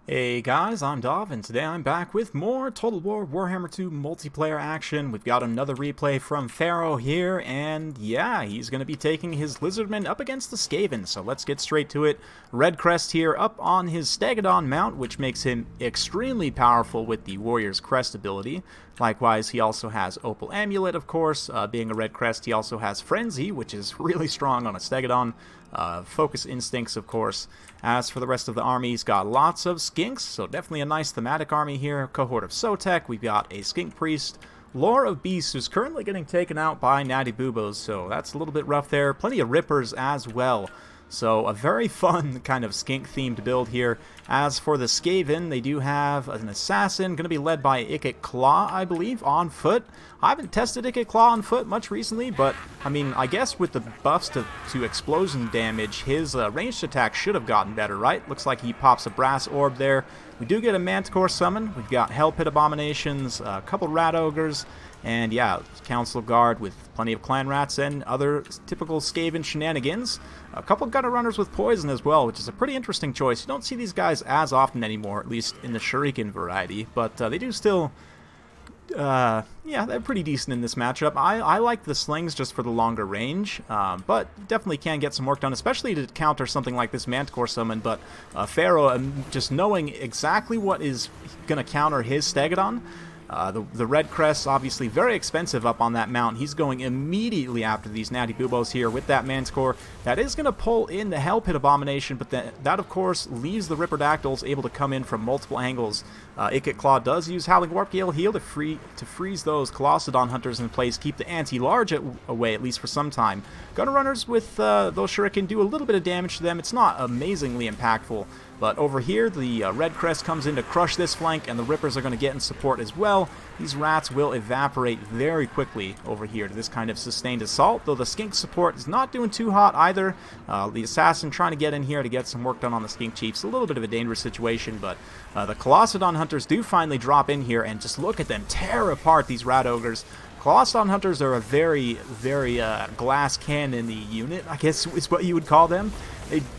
Hey guys, I'm Dov, and today I'm back with more Total War Warhammer 2 multiplayer action. We've got another replay from Pharaoh here, and yeah, he's going to be taking his Lizardmen up against the Skaven, so let's get straight to it. Red Crest here up on his Stegadon mount, which makes him extremely powerful with the Warrior's Crest ability. Likewise, he also has Opal Amulet, of course. Being a Red Crest, he also has Frenzy, which is really strong on a Stegadon. Focus Instincts, of course. As for the rest of the army, he's got lots of Skinks, so definitely a nice thematic army here. Cohort of Sotek, we've got a Skink Priest. Lore of Beasts, who's currently getting taken out by Natty Boobos, so that's a little bit rough there. Plenty of Rippers as well. So a very fun kind of skink-themed build here. As for the Skaven, they do have an assassin, going to be led by Ikit Claw, I believe, on foot. I haven't tested Ikit Claw on foot much recently, but, I mean, I guess with the buffs to explosion damage, his ranged attack should have gotten better, right? Looks like he pops a Brass Orb there. We do get a Manticore summon. We've got Hell Pit Abominations, a couple Rat Ogres, and yeah, Council Guard with plenty of Clan Rats and other typical Skaven shenanigans. A couple Gutter Runners with Poison as well, which is a pretty interesting choice. You don't see these guys as often anymore, at least in the Shuriken variety, but they do still... yeah, they're pretty decent in this matchup. I like the slings just for the longer range, but definitely can get some work done, especially to counter something like this Manticore summon. But Pharaoh, just knowing exactly what is going to counter his Stegadon, the Red Crest, obviously very expensive up on that mount. He's going immediately after these Natty Boobos here with that Manticore. That is going to pull in the Hell Pit Abomination, but that of course leaves the Ripperdactyls able to come in from multiple angles. Ikit Claw does use Howling Warp Gale Heal to freeze those Colossadon Hunters in place, keep the anti-large away at least for some time. Gunner Runners with those Shuriken do a little bit of damage to them. It's not amazingly impactful. But over here, the Red Crest comes in to crush this flank, and the Rippers are going to get in support as well. These rats will evaporate very quickly over here to this kind of sustained assault, though the Skink support is not doing too hot either. The Assassin trying to get in here to get some work done on the Skink Chiefs. A little bit of a dangerous situation, but the Colossadon Hunters do finally drop in here, and just look at them tear apart these Rat Ogres. Colossadon Hunters are a very glass cannon-y unit, I guess is what you would call them.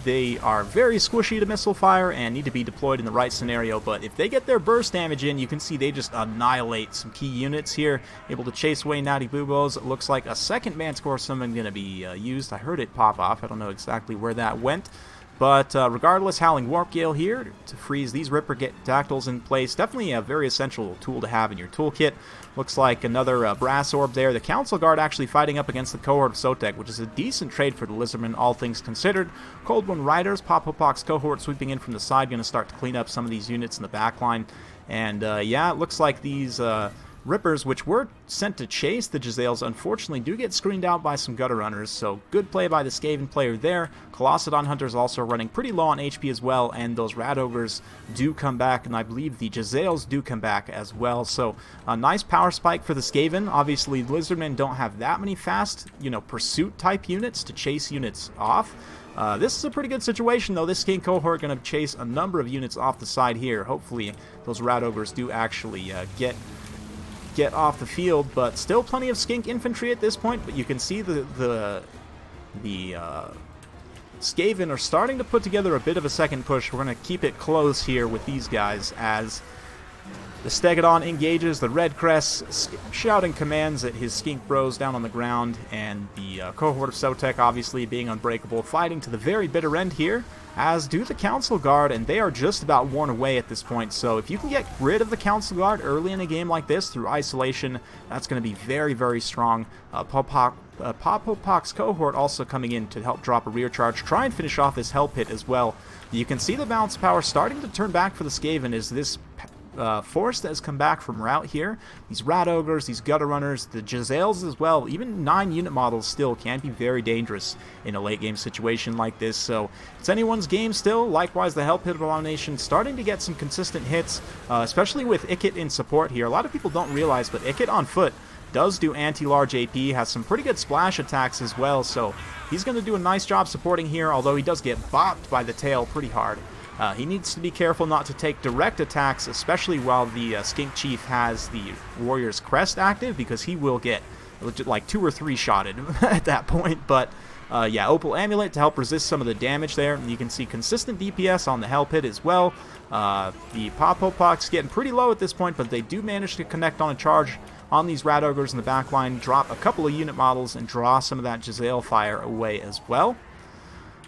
They are very squishy to missile fire and need to be deployed in the right scenario, but if they get their burst damage in, you can see they just annihilate some key units here, able to chase away Natty Boobos. It looks like a second Manticore summon going to be used. I heard it pop off. I don't know exactly where that went. But regardless, Howling Warp Gale here to freeze these Ripperdactyls in place. Definitely a very essential tool to have in your toolkit. Looks like another Brass Orb there. The Council Guard actually fighting up against the Cohort of Sotek, which is a decent trade for the Lizardmen, all things considered. Cold One Riders, Pop-Hopok's Cohort sweeping in from the side, going to start to clean up some of these units in the back line. And yeah, it looks like these... Rippers, which were sent to chase the Jezzails, unfortunately do get screened out by some Gutter Runners, so good play by the Skaven player there. Colossadon Hunters also running pretty low on HP as well, and those Rat Ogres do come back, and I believe the Jezzails do come back as well. So a nice power spike for the Skaven. Obviously, Lizardmen don't have that many fast, pursuit-type units to chase units off. This is a pretty good situation, though. This Skink cohort going to chase a number of units off the side here. Hopefully, those Rat Ogres do actually get off the field, but still plenty of Skink infantry at this point. But you can see the Skaven are starting to put together a bit of a second push. We're going to keep it close here with these guys as the Stegadon engages the Red Crest, shouting commands at his Skink bros down on the ground, and the Cohort of Sotek obviously being unbreakable, fighting to the very bitter end here, as do the Council Guard, and they are just about worn away at this point. So if you can get rid of the Council Guard early in a game like this through isolation, that's going to be very strong. Pop-Hopok's Cohort also coming in to help drop a rear charge, try and finish off this Hell Pit as well. You can see the balance power starting to turn back for the Skaven as this force that has come back from route here. These Rat Ogres, these Gutter Runners, the Jezzails as well, even 9 unit models still can be very dangerous in a late game situation like this. So it's anyone's game still. Likewise, the Hell Pit Abomination starting to get some consistent hits, especially with Ikit in support here. A lot of people don't realize, but Ikit on foot does do anti-large AP, has some pretty good splash attacks as well, so he's going to do a nice job supporting here, although he does get bopped by the tail pretty hard. He needs to be careful not to take direct attacks, especially while the Skink Chief has the Warrior's Crest active, because he will get like 2 or 3 shotted at that point. But Yeah, Opal Amulet to help resist some of the damage there. And you can see consistent DPS on the Hell Pit as well. The Popopox getting pretty low at this point, but they do manage to connect on a charge on these Rat Ogres in the back line, drop a couple of unit models, and draw some of that Giselle fire away as well.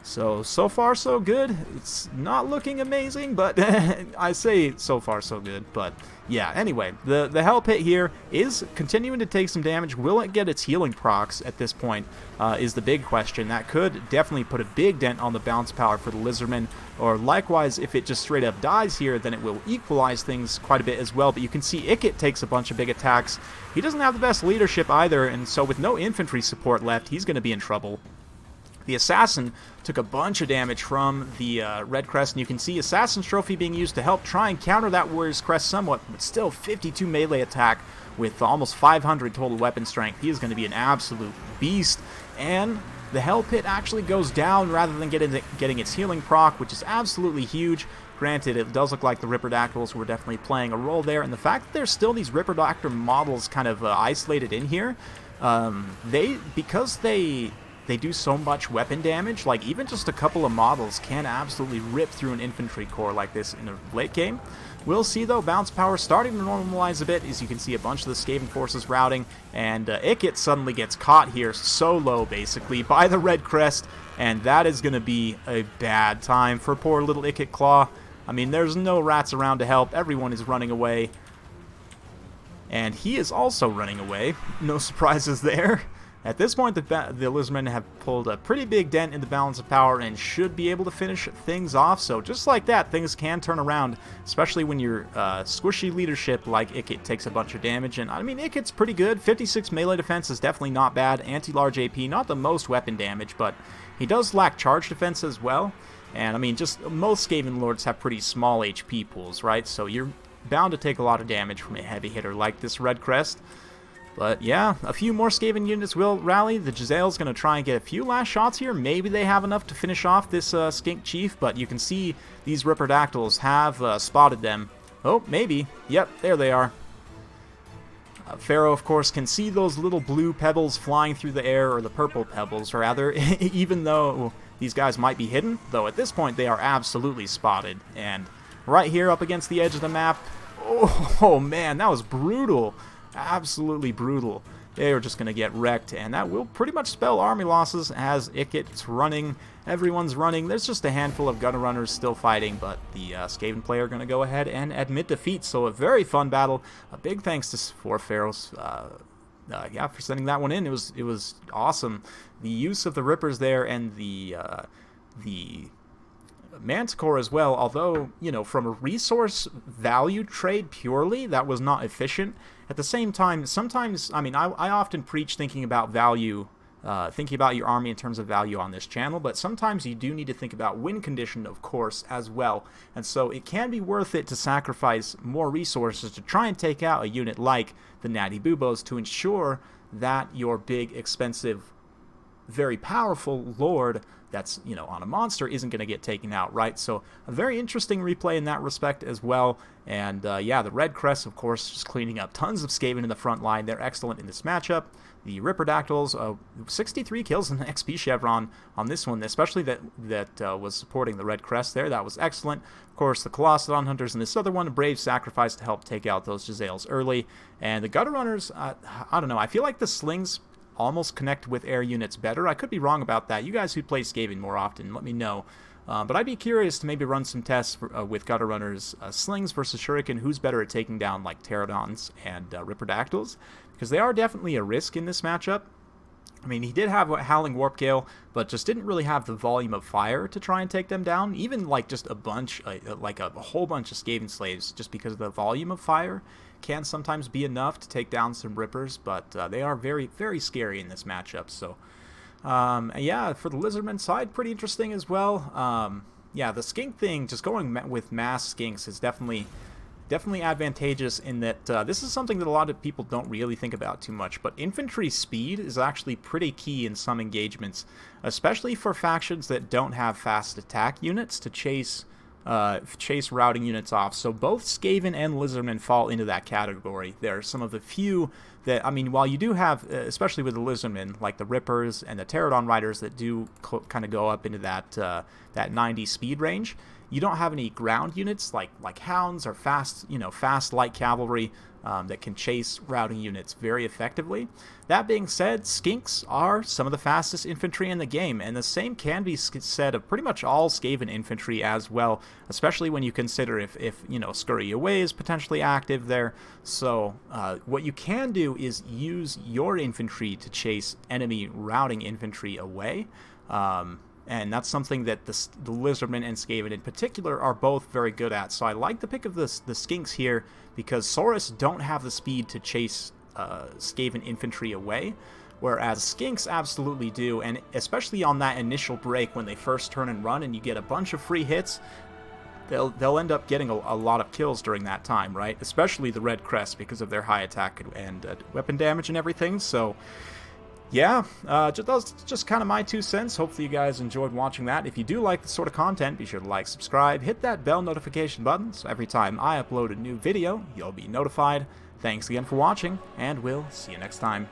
So far so good. It's not looking amazing, but I say so far so good. But yeah, anyway, the Hell Pit here is continuing to take some damage. Will it get its healing procs at this point is the big question. That could definitely put a big dent on the bounce power for the Lizardmen. Or likewise, if it just straight up dies here, then it will equalize things quite a bit as well. But you can see Ikit takes a bunch of big attacks. He doesn't have the best leadership either, and so with no infantry support left, he's going to be in trouble. The Assassin took a bunch of damage from the Red Crest, and you can see Assassin's Trophy being used to help try and counter that Warrior's Crest somewhat, but still 52 melee attack with almost 500 total weapon strength. He is going to be an absolute beast, and the Hell Pit actually goes down rather than getting its healing proc, which is absolutely huge. Granted, it does look like the Ripperdactyls were definitely playing a role there, and the fact that there's still these Ripperdactyl models kind of isolated in here, because they do so much weapon damage, like even just a couple of models can absolutely rip through an infantry corps like this in a late game. We'll see though, bounce power starting to normalize a bit, as you can see a bunch of the Skaven forces routing, and Ikit suddenly gets caught here solo basically by the Red Crest, and that is going to be a bad time for poor little Ikit Claw. I mean, there's no rats around to help, everyone is running away, and he is also running away, no surprises there. At this point, the Lizardmen have pulled a pretty big dent in the balance of power and should be able to finish things off. So just like that, things can turn around, especially when your squishy leadership like Ikit takes a bunch of damage. And I mean, Ikit's pretty good. 56 melee defense is definitely not bad. Anti-large AP, not the most weapon damage, but he does lack charge defense as well. And I mean, just most Skaven Lords have pretty small HP pools, right? So you're bound to take a lot of damage from a heavy hitter like this Red Crest. But yeah, a few more Skaven units will rally. The Giselle's going to try and get a few last shots here. Maybe they have enough to finish off this Skink Chief, but you can see these Ripperdactyls have spotted them. Oh, maybe. Yep, there they are. Pharaoh, of course, can see those little blue pebbles flying through the air, or the purple pebbles, rather, even though these guys might be hidden. Though at this point, they are absolutely spotted. And right here up against the edge of the map, oh man, that was brutal. Absolutely brutal. They are just going to get wrecked, and that will pretty much spell army losses as Ikit's running. Everyone's running. There's just a handful of gunner runners still fighting, but the Skaven player are going to go ahead and admit defeat. So a very fun battle. A big thanks to Pharaoh's yeah, for sending that one in. It was awesome. The use of the Rippers there and the Manticore as well, although, you know, from a resource value trade purely, that was not efficient. At the same time, sometimes, I mean, I often preach thinking about value, thinking about your army in terms of value on this channel, but sometimes you do need to think about win condition, of course, as well. And so it can be worth it to sacrifice more resources to try and take out a unit like the Natty Boobos to ensure that your big, expensive, very powerful lord that's, you know, on a monster isn't going to get taken out, right? So a very interesting replay in that respect as well. And yeah, the Red Crest, of course, just cleaning up tons of Skaven in the front line. They're excellent in this matchup. The Ripperdactyls, 63 kills in the XP Chevron on this one, especially that was supporting the Red Crest there. That was excellent. Of course, the Colossodon Hunters in this other one, a brave sacrifice to help take out those Giselles early. And the Gutter Runners, I don't know, I feel like the Slings almost connect with air units better. I could be wrong about that. You guys who play Skaven more often, let me know. But I'd be curious to maybe run some tests with Gutter Runners, Slings versus Shuriken, who's better at taking down like Pterodons and Ripperdactyls, because they are definitely a risk in this matchup. I mean, he did have a Howling Warp Gale, but just didn't really have the volume of fire to try and take them down. Even like just a bunch, like a whole bunch of Skaven Slaves, just because of the volume of fire can sometimes be enough to take down some Rippers, but they are very, very scary in this matchup. So, yeah, for the Lizardmen side, pretty interesting as well. Yeah, the skink thing, just going with mass skinks is definitely advantageous in that this is something that a lot of people don't really think about too much, but infantry speed is actually pretty key in some engagements, especially for factions that don't have fast attack units to chase chase routing units off. So both Skaven and Lizardmen fall into that category. They're some of the few that, I mean, while you do have, especially with the Lizardmen, like the Rippers and the Pterodon Riders that do kind of go up into that 90 speed range, you don't have any ground units like Hounds or fast light cavalry that can chase routing units very effectively. That being said, Skinks are some of the fastest infantry in the game, and the same can be said of pretty much all Skaven infantry as well, especially when you consider if Scurry Away is potentially active there. So what you can do is use your infantry to chase enemy routing infantry away. And that's something that the Lizardmen and Skaven in particular are both very good at. So I like the pick of the Skinks here because Saurus don't have the speed to chase Skaven infantry away, whereas Skinks absolutely do, and especially on that initial break when they first turn and run and you get a bunch of free hits, they'll end up getting a lot of kills during that time, right? Especially the Red Crest because of their high attack and weapon damage and everything. So yeah, that's just kind of my 2 cents. Hopefully you guys enjoyed watching that. If you do like this sort of content, be sure to like, subscribe, hit that bell notification button so every time I upload a new video, you'll be notified. Thanks again for watching, and we'll see you next time.